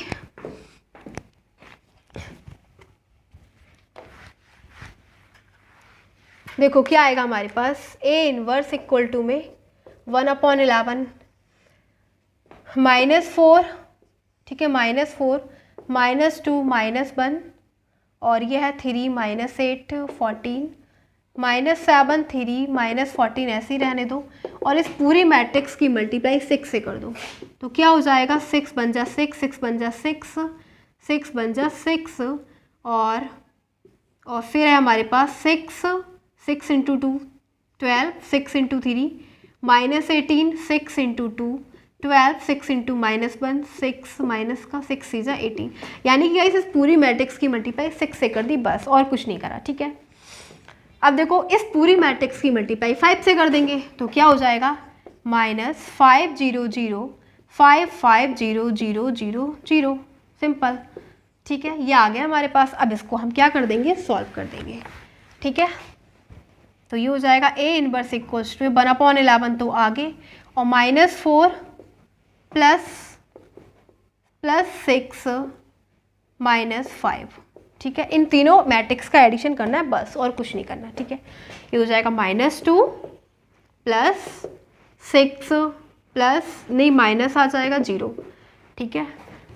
देखो क्या आएगा हमारे पास, a इनवर्स इक्वल टू में 1/11 -4, ठीक है, -4 -2 -1, और ये है 3 -8 14 -7 3 -14, ऐसे ही रहने दो, और इस पूरी मैट्रिक्स की मल्टीप्लाई 6 से कर दो, तो क्या हो जाएगा, 6 बन जा 6 6 बन जा 6 6 बन जा 6, और फिर है हमारे पास 6 6 × 2 12 6 × 3 -18 6 × 2 12 6 × -1 6 माइनस का 6 × 18, यानी कि गाइस इस पूरी मैट्रिक्स की मल्टीप्लाई 6 से कर दी, बस और कुछ नहीं करा, ठीक है। अब देखो इस पूरी मैट्रिक्स की मल्टीप्लाई 5 से कर देंगे, तो क्या हो जाएगा, -5 0 0 5 5 0 0 0 0, सिंपल, ठीक है, ये आ गया हमारे पास। अब इसको हम क्या कर देंगे, सॉल्व कर देंगे, ठीक है। तो ये हो जाएगा a इनवर्स इक्वल्स टू 1/11 तो आगे, और -4 प्लस 6 -5, ठीक है। इन तीनों मैट्रिक्स का एडिशन करना है बस, और कुछ नहीं करना, ठीक है। ये हो जाएगा -2 प्लस 6 प्लस नहीं माइनस आ जाएगा 0, ठीक है,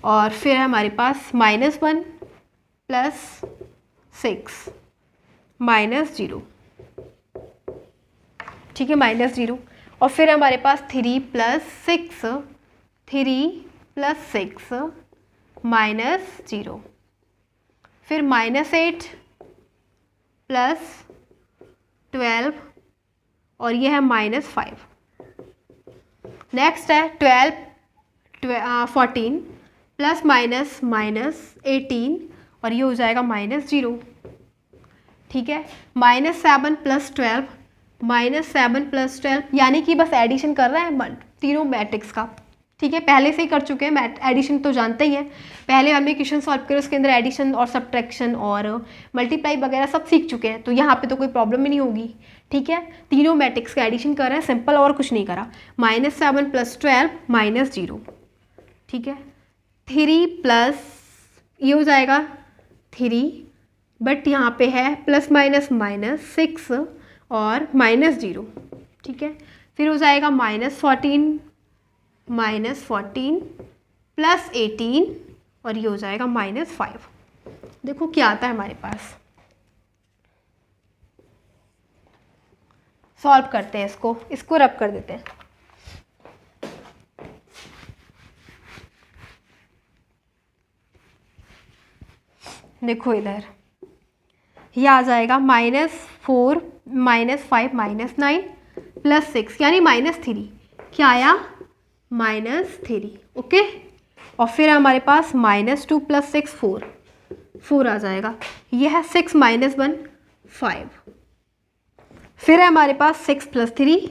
और फिर है हमारे पास -1 प्लस 6 -0, ठीक है, -0, और फिर हमारे पास 3 + 6 3 + 6 -0, फिर -8 प्लस 12, और ये है -5, नेक्स्ट है 14 प्लस -18, और ये हो जाएगा -0, ठीक है। -7 + 12 -7 + 12, यानी कि बस एडिशन कर रहे हैं तीनों मैट्रिक्स का, ठीक है। पहले से ही कर चुके हैं, एडिशन तो जानते ही हैं, पहले हमने क्वेश्चन सॉल्व करे उसके अंदर एडिशन और सब्ट्रैक्शन और मल्टीप्लाई वगैरह सब सीख चुके हैं, तो यहाँ पे तो कोई प्रॉब्लम ही नहीं होगी, ठीक है। तीनों मैट्रिक्स का एडिशन कर रहे हैं, सिंपल, और कुछ नहीं करा। -7 + 12 -0, ठीक है। 3 प्लस ये हो जाएगा 3, बट यहाँ पे है +- -6 और -0, ठीक है। फिर हो जाएगा -14 प्लस 18, और ये हो जाएगा -5। देखो क्या आता है हमारे पास, सॉल्व करते हैं इसको रब कर देते हैं। देखो इधर ये आ जाएगा -4 -5 -9 प्लस 6, यानी -3, क्या आया, -3, ओके। और फिर हमारे पास -2 + 6 4 आ जाएगा, ये है 6 - 1 5, फिर है हमारे पास 6 + 3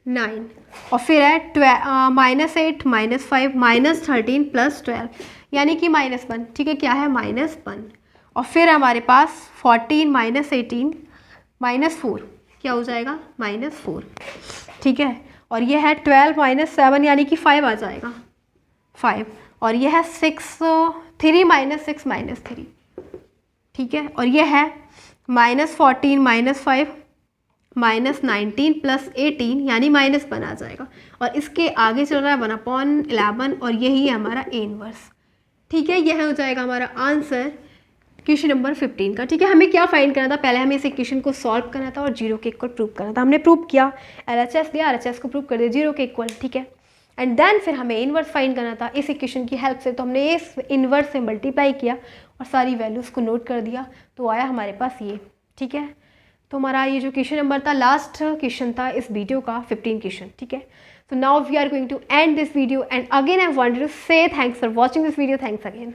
9, और फिर है -8 -5 -13 + 12, यानी कि -1, ठीक है, क्या है, -1, और फिर हमारे पास 14 -18 -4, क्या हो जाएगा, -4, ठीक है। और ये है 12 - 7, यानी कि 5 आ जाएगा, 5, और ये है 6 3 - 6 -3, ठीक है। और ये है -14 -5 -19 + 18 यानी -1 आ जाएगा। और इसके आगे चल रहा है 1/11 और यही है हमारा A इनवर्स, ठीक है। यह हो जाएगा हमारा आंसर क्वेश्चन नंबर 15 का, ठीक है। हमें क्या फाइंड करना था, पहले हमें इस इक्वेशन को सॉल्व करना था और 0 के इक्वल प्रूव करना था। हमने प्रूव किया, LHS लिया, RHS को प्रूव कर दिया 0 के इक्वल, ठीक है। एंड देन फिर हमें इनवर्स फाइंड करना था इस इक्वेशन की हेल्प से, तो हमने इस इनवर्स से मल्टीप्लाई किया और सारी वैल्यूज़ को नोट कर दिया, तो आया हमारे पास ये, ठीक है। तो हमारा ये जो क्वेश्चन नंबर था, लास्ट क्वेश्चन था इस वीडियो का, 15 क्वेश्चन, ठीक है। So now we are going to end this video, and again I wanted to say thanks for watching this video. Thanks again.